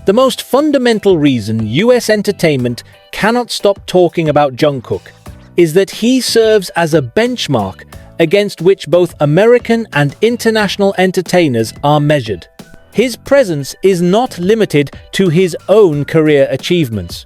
The most fundamental reason US entertainment cannot stop talking about Jungkook is that he serves as a benchmark against which both American and international entertainers are measured. His presence is not limited to his own career achievements.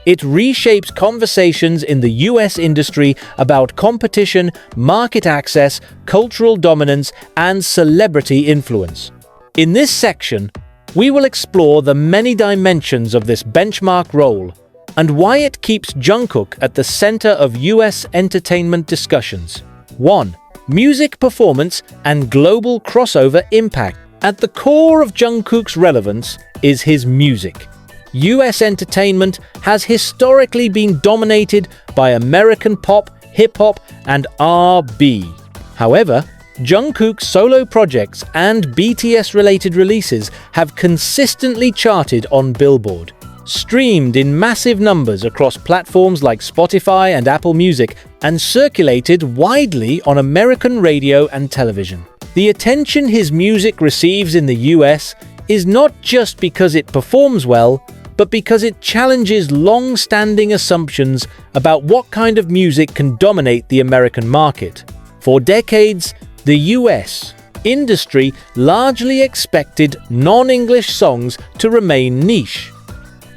It reshapes conversations in the US industry about competition, market access, cultural dominance, and celebrity influence. In this section, we will explore the many dimensions of this benchmark role and why it keeps Jungkook at the center of US entertainment discussions. 1. Music performance and global crossover impact. At the core of Jungkook's relevance is his music. US entertainment has historically been dominated by American pop, hip-hop, and R&B. However, Jungkook's solo projects and BTS-related releases have consistently charted on Billboard, streamed in massive numbers across platforms like Spotify and Apple Music, and circulated widely on American radio and television. The attention his music receives in the US is not just because it performs well, but because it challenges long-standing assumptions about what kind of music can dominate the American market. For decades, the US industry largely expected non-English songs to remain niche.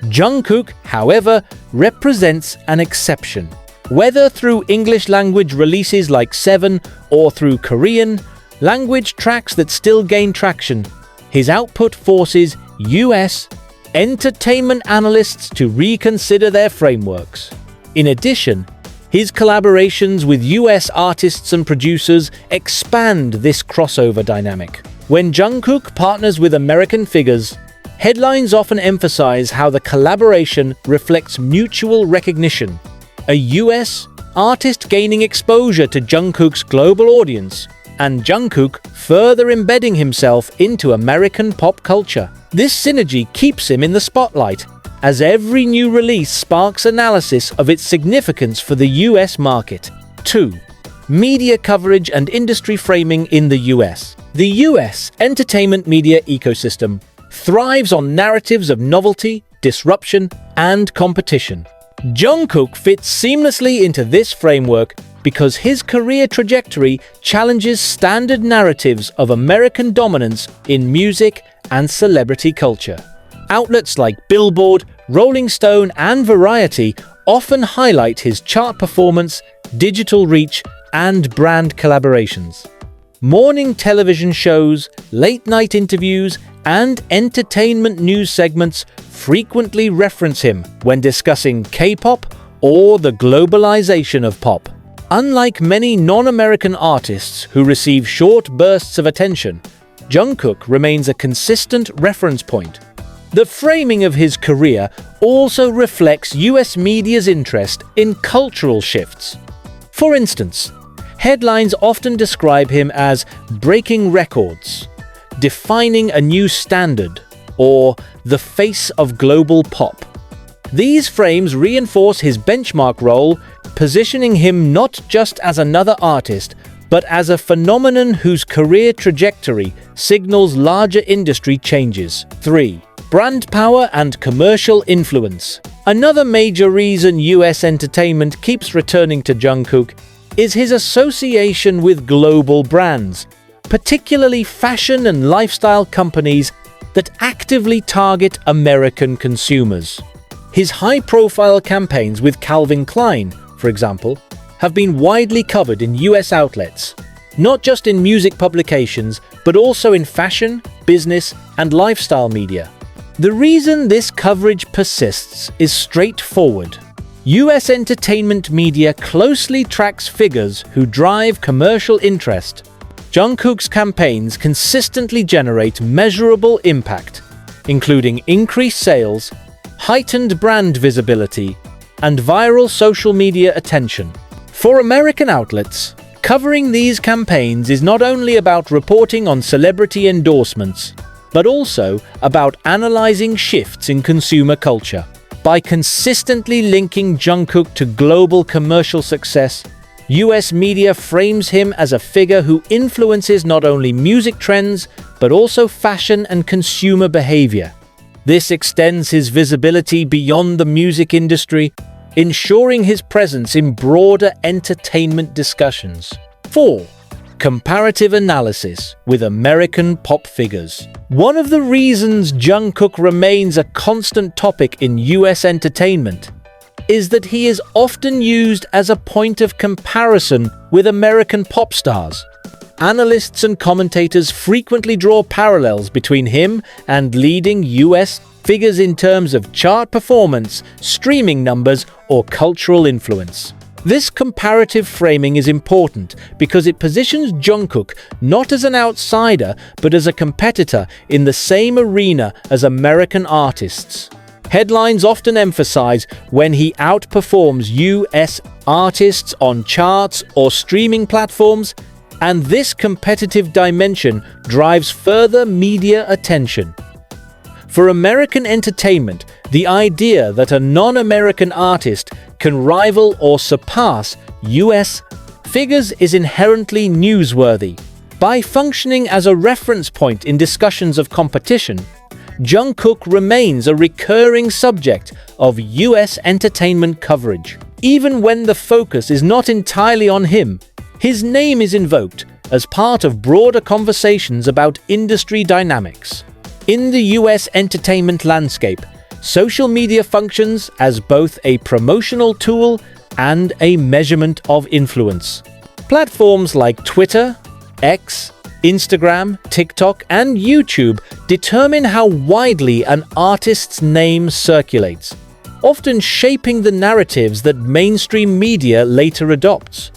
Jungkook, however, represents an exception. Whether through English-language releases like Seven or through Korean language tracks that still gain traction, his output forces US entertainment analysts to reconsider their frameworks. In addition, his collaborations with US artists and producers expand this crossover dynamic. When Jungkook partners with American figures, headlines often emphasize how the collaboration reflects mutual recognition. A US artist gaining exposure to Jungkook's global audience, and Jungkook further embedding himself into American pop culture. This synergy keeps him in the spotlight, as every new release sparks analysis of its significance for the US market. 2. Media coverage and industry framing in the US. The US entertainment media ecosystem thrives on narratives of novelty, disruption, and competition. Jungkook fits seamlessly into this framework because his career trajectory challenges standard narratives of American dominance in music and celebrity culture. Outlets like Billboard, Rolling Stone, and Variety often highlight his chart performance, digital reach, and brand collaborations. Morning television shows, late-night interviews, and entertainment news segments frequently reference him when discussing K-pop or the globalization of pop. Unlike many non-American artists who receive short bursts of attention, Jungkook remains a consistent reference point. The framing of his career also reflects US media's interest in cultural shifts. For instance, headlines often describe him as breaking records, defining a new standard, or the face of global pop. These frames reinforce his benchmark role, positioning him not just as another artist, but as a phenomenon whose career trajectory signals larger industry changes. 3. Brand power and commercial influence. Another major reason US entertainment keeps returning to Jungkook is his association with global brands, particularly fashion and lifestyle companies that actively target American consumers. His high-profile campaigns with Calvin Klein, for example, have been widely covered in US outlets, not just in music publications, but also in fashion, business, and lifestyle media. The reason this coverage persists is straightforward. US entertainment media closely tracks figures who drive commercial interest. Jungkook's campaigns consistently generate measurable impact, including increased sales, heightened brand visibility, and viral social media attention. For American outlets, covering these campaigns is not only about reporting on celebrity endorsements, but also about analyzing shifts in consumer culture. By consistently linking Jungkook to global commercial success, US media frames him as a figure who influences not only music trends, but also fashion and consumer behavior. This extends his visibility beyond the music industry, ensuring his presence in broader entertainment discussions. 4. Comparative analysis with American pop figures. One of the reasons Jungkook remains a constant topic in US entertainment is that he is often used as a point of comparison with American pop stars. Analysts and commentators frequently draw parallels between him and leading US figures in terms of chart performance, streaming numbers, or cultural influence. This comparative framing is important because it positions Jungkook not as an outsider but as a competitor in the same arena as American artists. Headlines often emphasize when he outperforms US artists on charts or streaming platforms, and this competitive dimension drives further media attention. For American entertainment, the idea that a non-American artist can rival or surpass US figures is inherently newsworthy. By functioning as a reference point in discussions of competition, Jungkook remains a recurring subject of US entertainment coverage. Even when the focus is not entirely on him, his name is invoked as part of broader conversations about industry dynamics. In the US entertainment landscape, social media functions as both a promotional tool and a measurement of influence. Platforms like Twitter, X, Instagram, TikTok, and YouTube determine how widely an artist's name circulates, often shaping the narratives that mainstream media later adopts.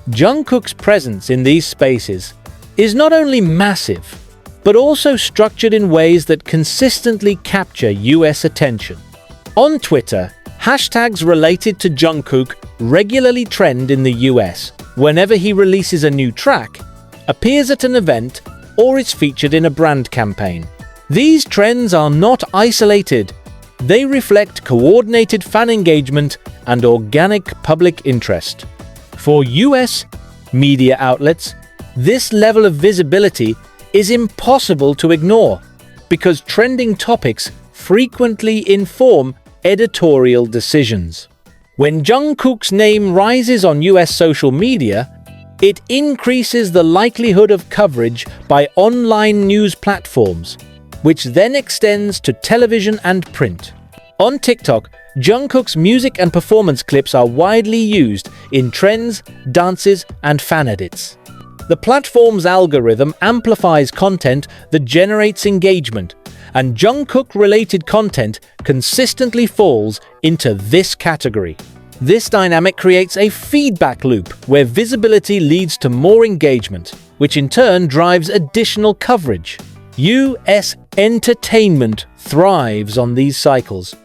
Jungkook's presence in these spaces is not only massive, but also structured in ways that consistently capture US attention. On Twitter, hashtags related to Jungkook regularly trend in the US whenever he releases a new track, appears at an event, or is featured in a brand campaign. These trends are not isolated. They reflect coordinated fan engagement and organic public interest. For US media outlets, this level of visibility is impossible to ignore because trending topics frequently inform editorial decisions. When Jungkook's name rises on US social media, it increases the likelihood of coverage by online news platforms, which then extends to television and print. On TikTok, Jungkook's music and performance clips are widely used in trends, dances, and fan edits. The platform's algorithm amplifies content that generates engagement, and Jungkook-related content consistently falls into this category. This dynamic creates a feedback loop where visibility leads to more engagement, which in turn drives additional coverage. US entertainment thrives on these cycles,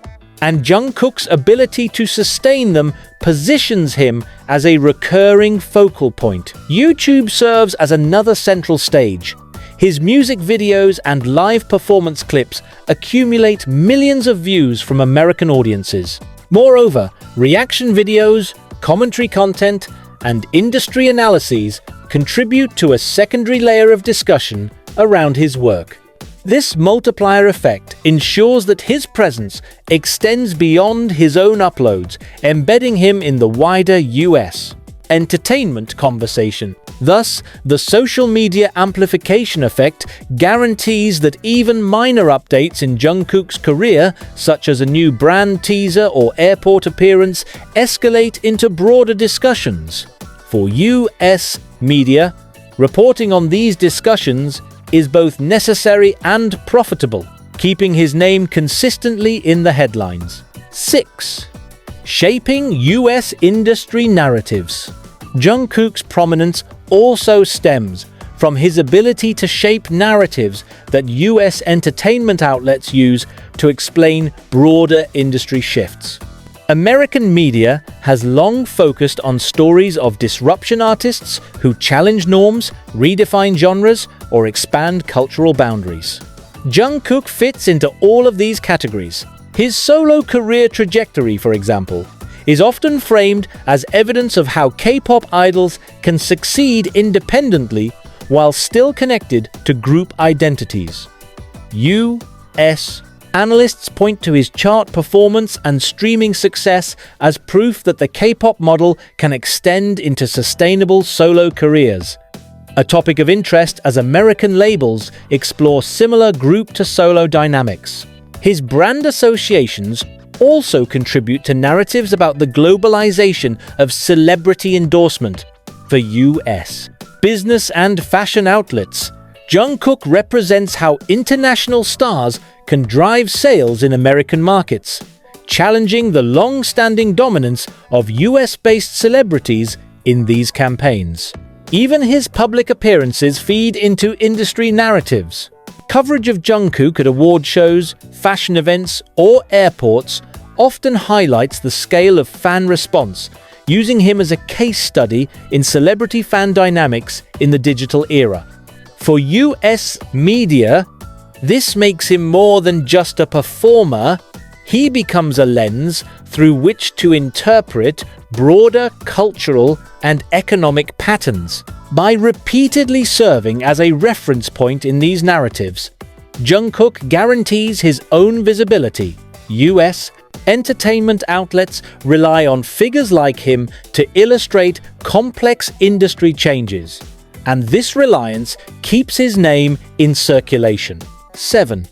and Jungkook's ability to sustain them positions him as a recurring focal point. YouTube serves as another central stage. His music videos and live performance clips accumulate millions of views from American audiences. Moreover, reaction videos, commentary content, and industry analyses contribute to a secondary layer of discussion around his work. This multiplier effect ensures that his presence extends beyond his own uploads, embedding him in the wider US entertainment conversation. Thus, the social media amplification effect guarantees that even minor updates in Jungkook's career, such as a new brand teaser or airport appearance, escalate into broader discussions. For US media, reporting on these discussions is both necessary and profitable, keeping his name consistently in the headlines. 6. Shaping US industry narratives. Jungkook's prominence also stems from his ability to shape narratives that US entertainment outlets use to explain broader industry shifts. American media has long focused on stories of disruption artists who challenge norms, redefine genres, or expand cultural boundaries. Jungkook fits into all of these categories. His solo career trajectory, for example, is often framed as evidence of how K-pop idols can succeed independently while still connected to group identities. US Analysts point to his chart performance and streaming success as proof that the K-pop model can extend into sustainable solo careers. A topic of interest as American labels explore similar group-to-solo dynamics. His brand associations also contribute to narratives about the globalization of celebrity endorsement. For US business and fashion outlets, Jungkook represents how international stars can drive sales in American markets, challenging the long-standing dominance of US-based celebrities in these campaigns. Even his public appearances feed into industry narratives. Coverage of Jungkook at award shows, fashion events, or airports often highlights the scale of fan response, using him as a case study in celebrity fan dynamics in the digital era. For US media, this makes him more than just a performer. He becomes a lens through which to interpret broader cultural and economic patterns. By repeatedly serving as a reference point in these narratives, Jungkook guarantees his own visibility. US entertainment outlets rely on figures like him to illustrate complex industry changes, and this reliance keeps his name in circulation. 7.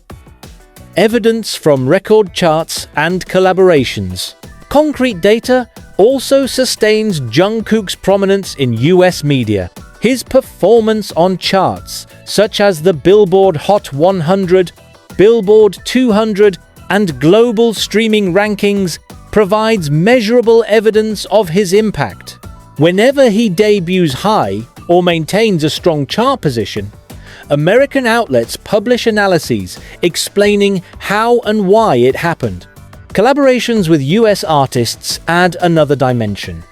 Evidence from record charts and collaborations. Concrete data also sustains Jungkook's prominence in US media. His performance on charts, such as the Billboard Hot 100, Billboard 200, and global streaming rankings, provides measurable evidence of his impact. Whenever he debuts high or maintains a strong chart position, American outlets publish analyses explaining how and why it happened. Collaborations with US artists add another dimension.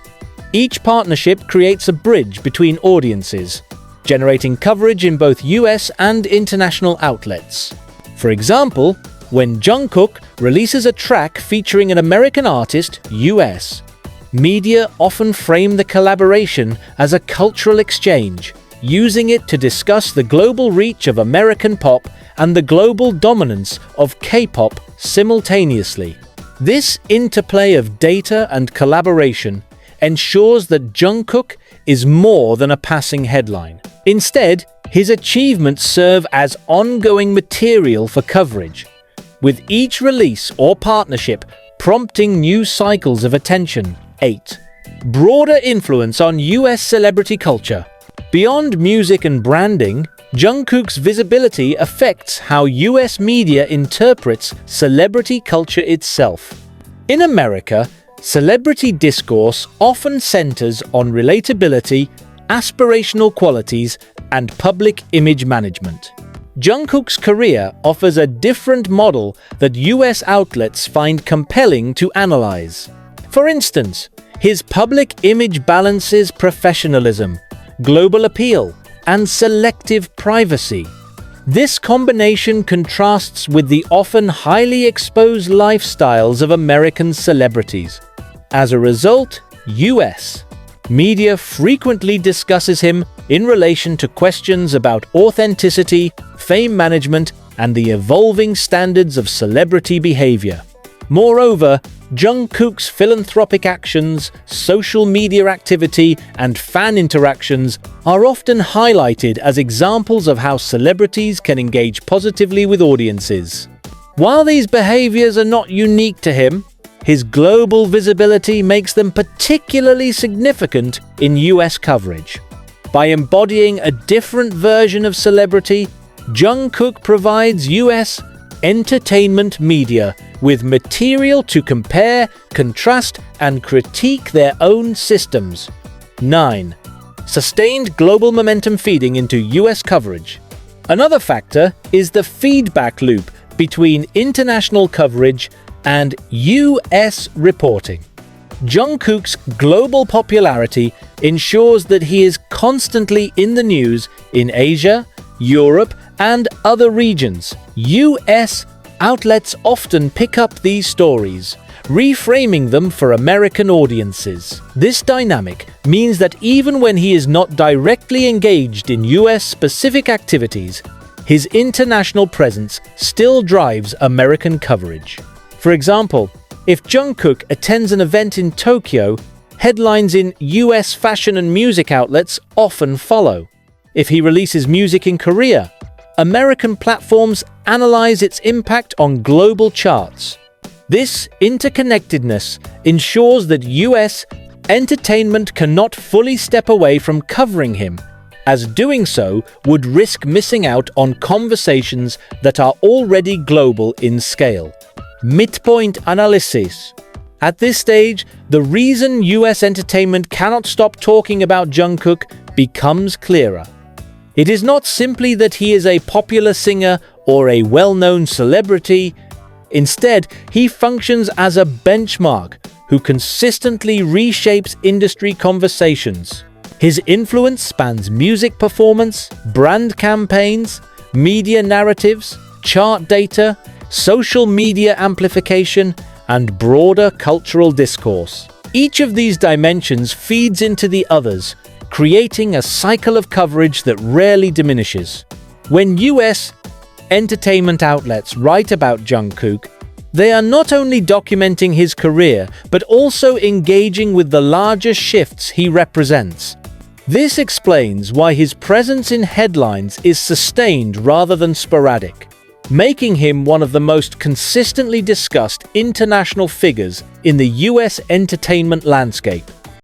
Each partnership creates a bridge between audiences, generating coverage in both US and international outlets. For example, when Jungkook releases a track featuring an American artist, US, media often frame the collaboration as a cultural exchange, using it to discuss the global reach of American pop and the global dominance of K-pop simultaneously. This interplay of data and collaboration ensures that Jungkook is more than a passing headline. Instead, his achievements serve as ongoing material for coverage, with each release or partnership prompting new cycles of attention. 8. Broader influence on US celebrity culture. Beyond music and branding, Jungkook's visibility affects how US media interprets celebrity culture itself. In America, celebrity discourse often centers on relatability, aspirational qualities, and public image management. Jungkook's career offers a different model that US outlets find compelling to analyze. For instance, his public image balances professionalism, global appeal, and selective privacy. This combination contrasts with the often highly exposed lifestyles of American celebrities. As a result, US media frequently discusses him in relation to questions about authenticity, fame management, and the evolving standards of celebrity behavior. Moreover, Jungkook's philanthropic actions, social media activity, and fan interactions are often highlighted as examples of how celebrities can engage positively with audiences. While these behaviors are not unique to him, his global visibility makes them particularly significant in US coverage. By embodying a different version of celebrity, Jungkook provides US entertainment media with material to compare, contrast, and critique their own systems. 9. Sustained global momentum feeding into US coverage. Another factor is the feedback loop between international coverage and US reporting. Jungkook's global popularity ensures that he is constantly in the news in Asia, Europe, and other regions. US outlets often pick up these stories, reframing them for American audiences. This dynamic means that even when he is not directly engaged in US-specific activities, his international presence still drives American coverage. For example, if Jungkook attends an event in Tokyo, headlines in US fashion and music outlets often follow. If he releases music in Korea, American platforms analyze its impact on global charts. This interconnectedness ensures that US entertainment cannot fully step away from covering him, as doing so would risk missing out on conversations that are already global in scale. Midpoint analysis. At this stage, the reason US entertainment cannot stop talking about Jungkook becomes clearer. It is not simply that he is a popular singer or a well-known celebrity. Instead, he functions as a benchmark who consistently reshapes industry conversations. His influence spans music performance, brand campaigns, media narratives, chart data, social media amplification, and broader cultural discourse. Each of these dimensions feeds into the others, creating a cycle of coverage that rarely diminishes. When US entertainment outlets write about Jungkook, they are not only documenting his career, but also engaging with the larger shifts he represents. This explains why his presence in headlines is sustained rather than sporadic, making him one of the most consistently discussed international figures in the US entertainment landscape.